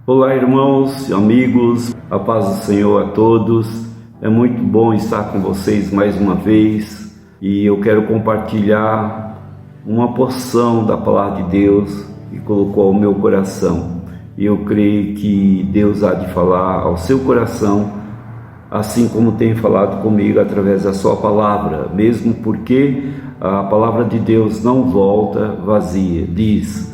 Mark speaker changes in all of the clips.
Speaker 1: Olá, irmãos e amigos, a paz do Senhor a todos. É muito bom estar com vocês mais uma vez e eu quero compartilhar uma porção da palavra de Deus que colocou ao meu coração. E eu creio que Deus há de falar ao seu coração, assim como tem falado comigo através da sua palavra, mesmo porque a palavra de Deus não volta vazia. Diz: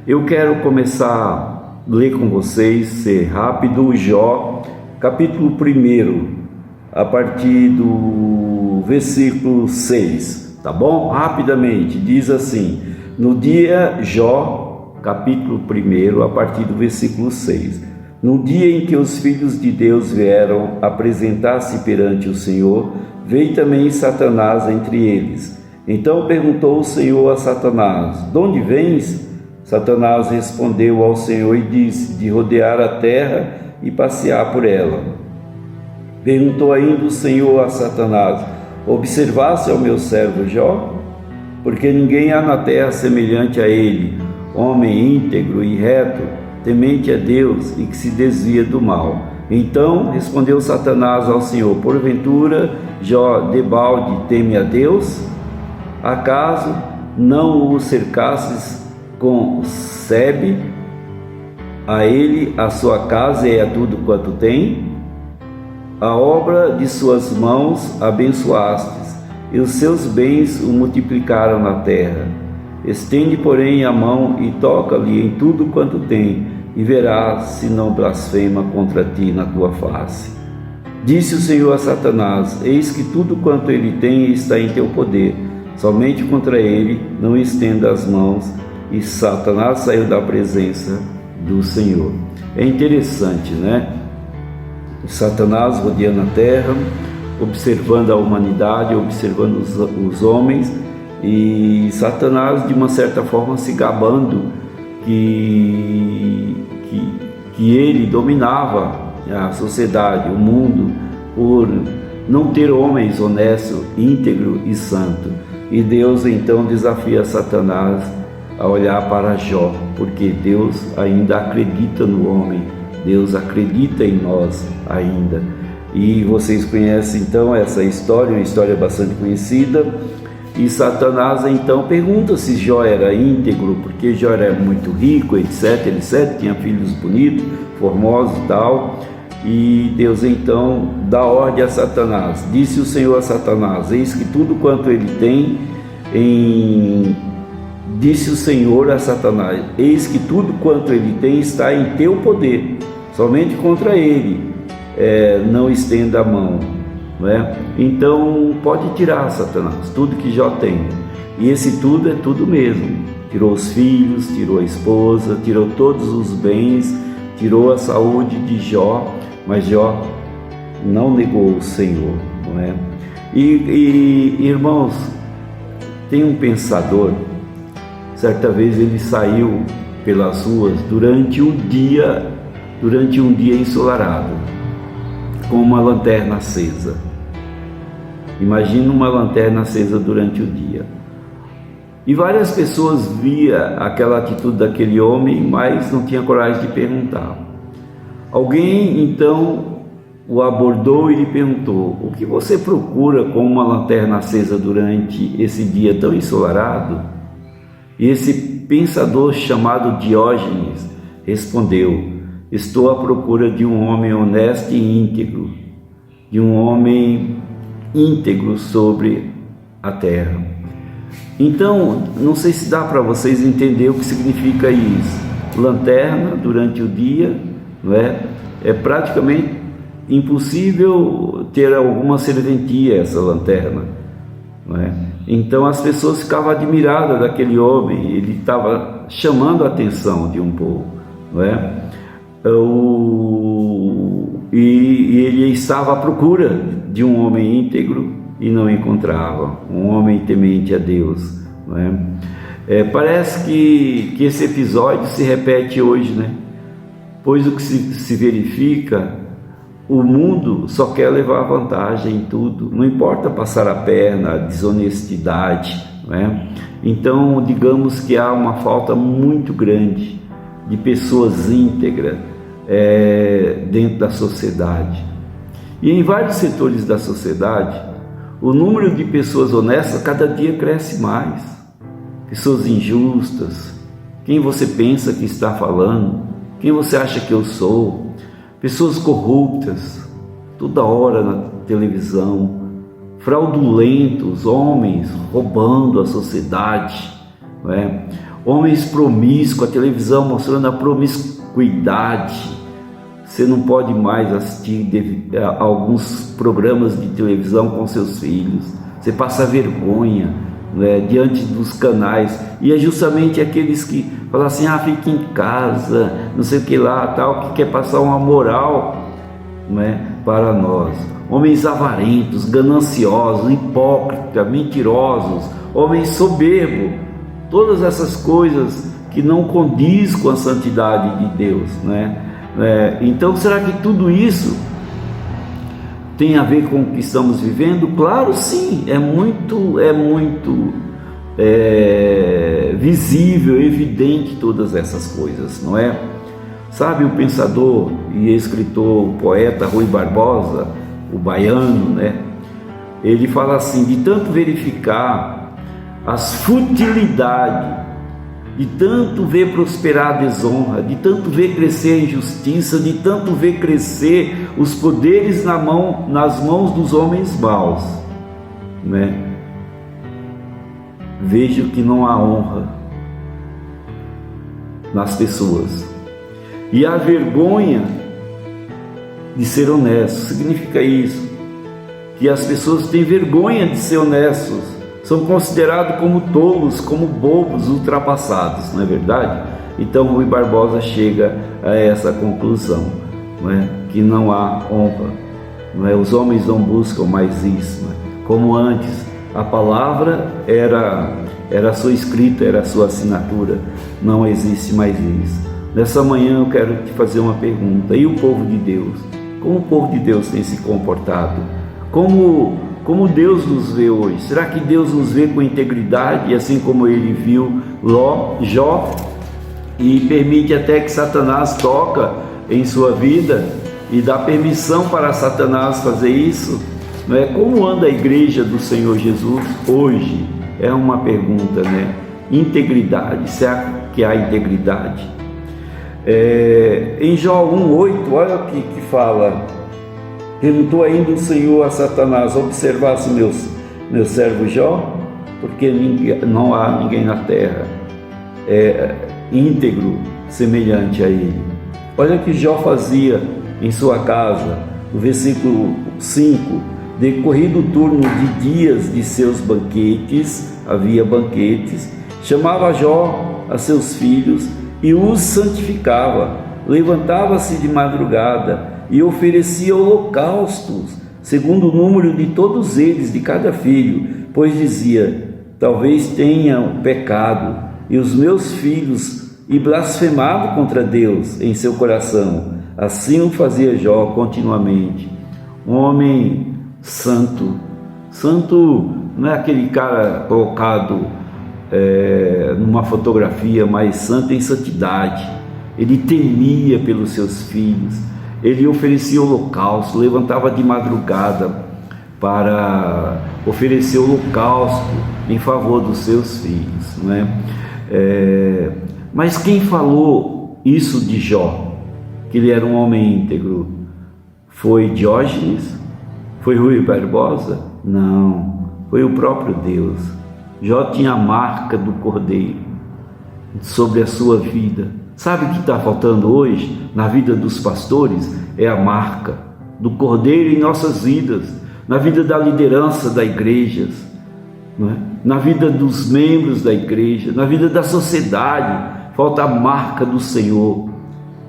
Speaker 1: eu quero começar ler com vocês, ser rápido, Jó, capítulo 1, a partir do versículo 6, tá bom? Rapidamente, diz assim: no dia, Jó, capítulo 1, a partir do versículo 6, no dia em que os filhos de Deus vieram apresentar-se perante o Senhor, veio também Satanás entre eles. Então perguntou o Senhor a Satanás: de onde vens? Satanás respondeu ao Senhor e disse: de rodear a terra e passear por ela. Perguntou ainda o Senhor a Satanás: observaste ao meu servo Jó? Porque ninguém há na terra semelhante a ele, homem íntegro e reto, temente a Deus e que se desvia do mal. Então respondeu Satanás ao Senhor: porventura Jó debalde teme a Deus? Acaso não o cercastes com sebe, a ele, a sua casa e a tudo quanto tem? A obra de suas mãos abençoastes, e os seus bens o multiplicaram na terra. Estende, porém, a mão e toca-lhe em tudo quanto tem, e verás se não blasfema contra ti na tua face. Disse o Senhor a Satanás: eis que tudo quanto ele tem está em teu poder, somente contra ele não estenda as mãos. E Satanás saiu da presença do Senhor. É interessante, né? Satanás rodeando a terra, observando a humanidade, observando os homens, e Satanás, de uma certa forma, se gabando que ele dominava a sociedade, o mundo, por não ter homens honestos, íntegros e santos. E Deus então desafia Satanás a olhar para Jó, porque Deus ainda acredita no homem, Deus acredita em nós ainda. E vocês conhecem então essa história, uma história bastante conhecida. E Satanás então pergunta se Jó era íntegro, porque Jó era muito rico, etc, tinha filhos bonitos, formosos e tal. E Deus então dá ordem a Satanás: disse o Senhor a Satanás: eis que tudo quanto ele tem Disse o Senhor a Satanás: eis que tudo quanto ele tem está em teu poder, somente contra ele não estenda a mão, não é? Então pode tirar, Satanás, tudo que Jó tem. E esse tudo é tudo mesmo. Tirou os filhos, tirou a esposa, tirou todos os bens, tirou a saúde de Jó, mas Jó não negou o Senhor, não é? E irmãos, tem um pensador. Certa vez ele saiu pelas ruas durante um dia ensolarado, com uma lanterna acesa. Imagina uma lanterna acesa durante o dia. E várias pessoas viam aquela atitude daquele homem, mas não tinha coragem de perguntar. Alguém então o abordou e lhe perguntou: o que você procura com uma lanterna acesa durante esse dia tão ensolarado? E esse pensador chamado Diógenes respondeu: estou à procura de um homem honesto e íntegro, de um homem íntegro sobre a terra. Então, não sei se dá para vocês entender o que significa isso. Lanterna durante o dia, não é? É praticamente impossível ter alguma serventia essa lanterna, não é? Então as pessoas ficavam admiradas daquele homem, ele estava chamando a atenção de um povo, não é? E ele estava à procura de um homem íntegro e não encontrava, um homem temente a Deus, não é? Parece que esse episódio se repete hoje, né? Pois o que se verifica, o mundo só quer levar vantagem em tudo, não importa passar a perna, a desonestidade, não é? Então, digamos que há uma falta muito grande de pessoas íntegras, dentro da sociedade. E em vários setores da sociedade, o número de pessoas honestas cada dia cresce mais. Pessoas injustas, quem você pensa que está falando, quem você acha que eu sou, pessoas corruptas, toda hora na televisão, fraudulentos, homens roubando a sociedade, não é? Homens promíscuos, a televisão mostrando a promiscuidade. Você não pode mais assistir alguns programas de televisão com seus filhos. Você passa vergonha, né, diante dos canais. E é justamente aqueles que falam assim, fica em casa, não sei o que lá, tal, que quer passar uma moral, né, para nós. Homens avarentos, gananciosos, hipócritas, mentirosos, homens soberbos. Todas essas coisas que não condiz com a santidade de Deus, né? Então, será que tudo isso tem a ver com o que estamos vivendo? Claro, sim, é muito visível, evidente todas essas coisas, não é? Sabe, o pensador e escritor, o poeta Rui Barbosa, o baiano, né? Ele fala assim, de tanto verificar as futilidades, de tanto ver prosperar a desonra, de tanto ver crescer a injustiça, de tanto ver crescer os poderes nas mãos dos homens maus, né? Vejo que não há honra nas pessoas. E a vergonha de ser honesto. Significa isso, que as pessoas têm vergonha de ser honestos, são considerados como tolos, como bobos, ultrapassados, não é verdade? Então Rui Barbosa chega a essa conclusão, não é? Que não há honra, não é? Os homens não buscam mais isso, não é? Como antes, a palavra era a sua escrita, era a sua assinatura, não existe mais isso. Nessa manhã eu quero te fazer uma pergunta, e o povo de Deus? Como o povo de Deus tem se comportado? Como Deus nos vê hoje? Será que Deus nos vê com integridade, assim como Ele viu Jó, e permite até que Satanás toca em sua vida e dá permissão para Satanás fazer isso? Não é? Como anda a igreja do Senhor Jesus hoje? É uma pergunta, né? Integridade, será que há integridade? Em Jó 1:8, olha o que fala. Perguntou ainda o Senhor a Satanás: observasse meu servo Jó, porque não há ninguém na terra íntegro semelhante a ele. Olha o que Jó fazia em sua casa, no versículo 5: decorrido o turno de dias de seus banquetes, havia banquetes, chamava Jó a seus filhos e os santificava, levantava-se de madrugada e oferecia holocaustos, segundo o número de todos eles, de cada filho, pois dizia: talvez tenham pecado, e os meus filhos, e blasfemado contra Deus em seu coração. Assim o fazia Jó continuamente. Um homem santo. Santo não é aquele cara colocado numa fotografia, mas santo em santidade. Ele temia pelos seus filhos, ele oferecia holocausto, levantava de madrugada para oferecer holocausto em favor dos seus filhos, não é? Mas quem falou isso de Jó, que ele era um homem íntegro? Foi Diógenes? Foi Rui Barbosa? Não, foi o próprio Deus. Jó tinha a marca do Cordeiro sobre a sua vida. Sabe o que está faltando hoje na vida dos pastores? É a marca do Cordeiro em nossas vidas, na vida da liderança da igreja, não é? Na vida dos membros da igreja, na vida da sociedade. Falta a marca do Senhor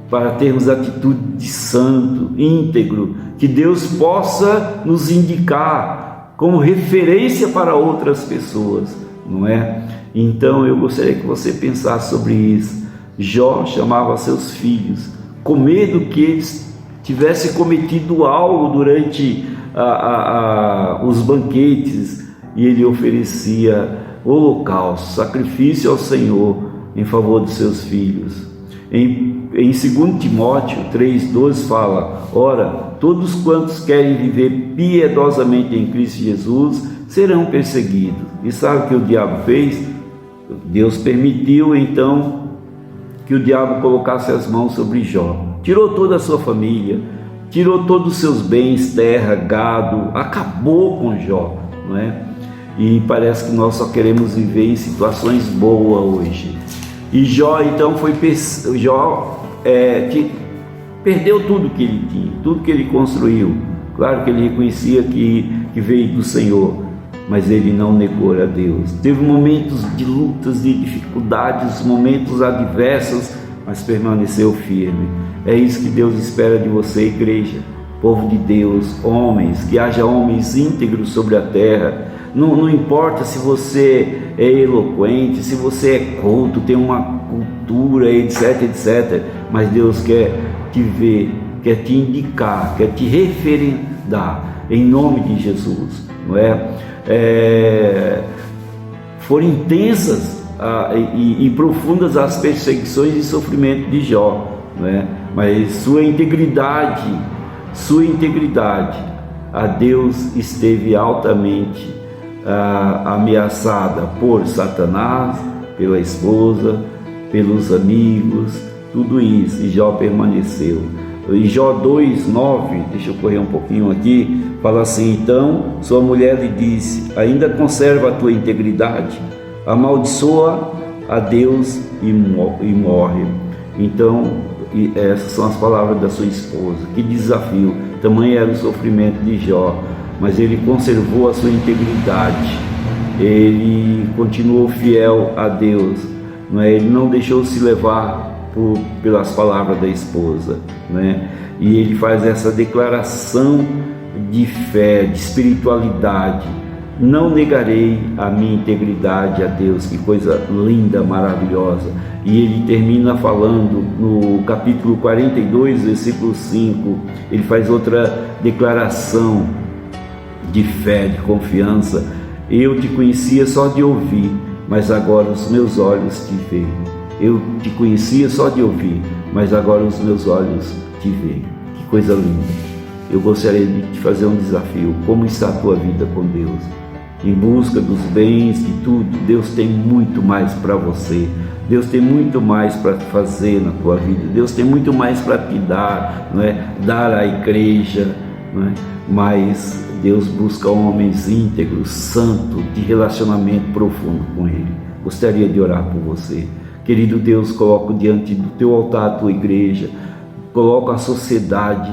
Speaker 1: para termos atitude de santo, íntegro, que Deus possa nos indicar como referência para outras pessoas, não é? Então eu gostaria que você pensasse sobre isso. Jó chamava seus filhos com medo que eles tivessem cometido algo durante os banquetes, e ele oferecia holocausto, sacrifício ao Senhor em favor dos seus filhos. Em em 2 Timóteo 3,12 fala: ora, todos quantos querem viver piedosamente em Cristo Jesus serão perseguidos. E sabe o que o diabo fez? Deus permitiu então que o diabo colocasse as mãos sobre Jó. Tirou toda a sua família, tirou todos os seus bens, terra, gado, acabou com Jó, não é? E parece que nós só queremos viver em situações boas hoje. E Jó então que perdeu tudo que ele tinha, tudo que ele construiu. Claro que ele reconhecia que veio do Senhor, mas ele não negou a Deus. Teve momentos de lutas, de dificuldades, momentos adversos, mas permaneceu firme. É isso que Deus espera de você, igreja, povo de Deus, homens, que haja homens íntegros sobre a terra. Não importa se você é eloquente, se você é culto, tem uma cultura, etc, etc, mas Deus quer te ver, quer te indicar, quer te referendar, em nome de Jesus, não é? Foram intensas e profundas as perseguições e sofrimento de Jó, não é? Mas sua integridade, a Deus esteve altamente ameaçada por Satanás, pela esposa, pelos amigos, tudo isso, e Jó permaneceu. Em Jó 2,9, deixa eu correr um pouquinho aqui, fala assim: então sua mulher lhe disse, ainda conserva a tua integridade, amaldiçoa a Deus e morre. Então, essas são as palavras da sua esposa. Que desafio, tamanho era o sofrimento de Jó, mas ele conservou a sua integridade, ele continuou fiel a Deus, não é? Ele não deixou se levar pelas palavras da esposa, né? E ele faz essa declaração de fé, de espiritualidade: não negarei a minha integridade a Deus. Que coisa linda, maravilhosa. E ele termina falando no capítulo 42, versículo 5, ele faz outra declaração de fé, de confiança: eu te conhecia só de ouvir, mas agora os meus olhos te veem. Eu te conhecia só de ouvir, mas agora os meus olhos te veem. Que coisa linda. Eu gostaria de te fazer um desafio: como está a tua vida com Deus? Em busca dos bens, de tudo. Deus tem muito mais para você. Deus tem muito mais para fazer na tua vida. Deus tem muito mais para te dar, não é? Dar à igreja, não é? Mas Deus busca homens íntegros, santos, de relacionamento profundo com Ele. Gostaria de orar por você. Querido Deus, coloco diante do teu altar a tua igreja, coloco a sociedade.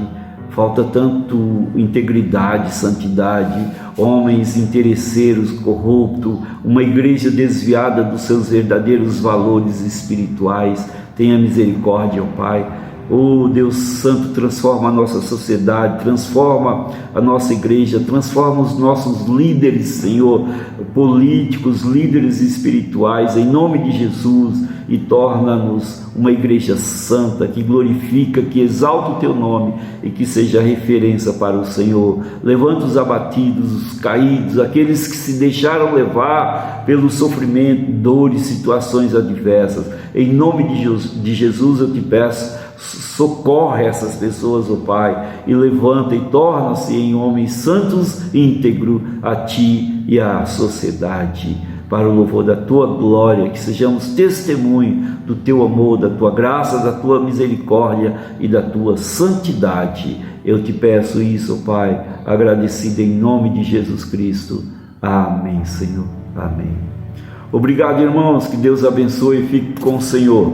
Speaker 1: Falta tanto integridade, santidade, homens interesseiros, corruptos, uma igreja desviada dos seus verdadeiros valores espirituais. Tenha misericórdia, ó Pai. Oh Deus Santo, transforma a nossa sociedade, transforma a nossa igreja, transforma os nossos líderes, Senhor, políticos, líderes espirituais, em nome de Jesus, e torna-nos uma igreja santa, que glorifica, que exalta o Teu nome e que seja referência para o Senhor. Levanta os abatidos, os caídos, aqueles que se deixaram levar pelo sofrimento, dores, situações adversas. Em nome de Jesus eu te peço, socorre essas pessoas, ó Pai, e levanta e torna-se em homens santos e íntegros a Ti e à sociedade, para o louvor da Tua glória, que sejamos testemunho do Teu amor, da Tua graça, da Tua misericórdia e da Tua santidade. Eu te peço isso, ó Pai, agradecido em nome de Jesus Cristo. Amém, Senhor. Amém. Obrigado, irmãos, que Deus abençoe e fique com o Senhor.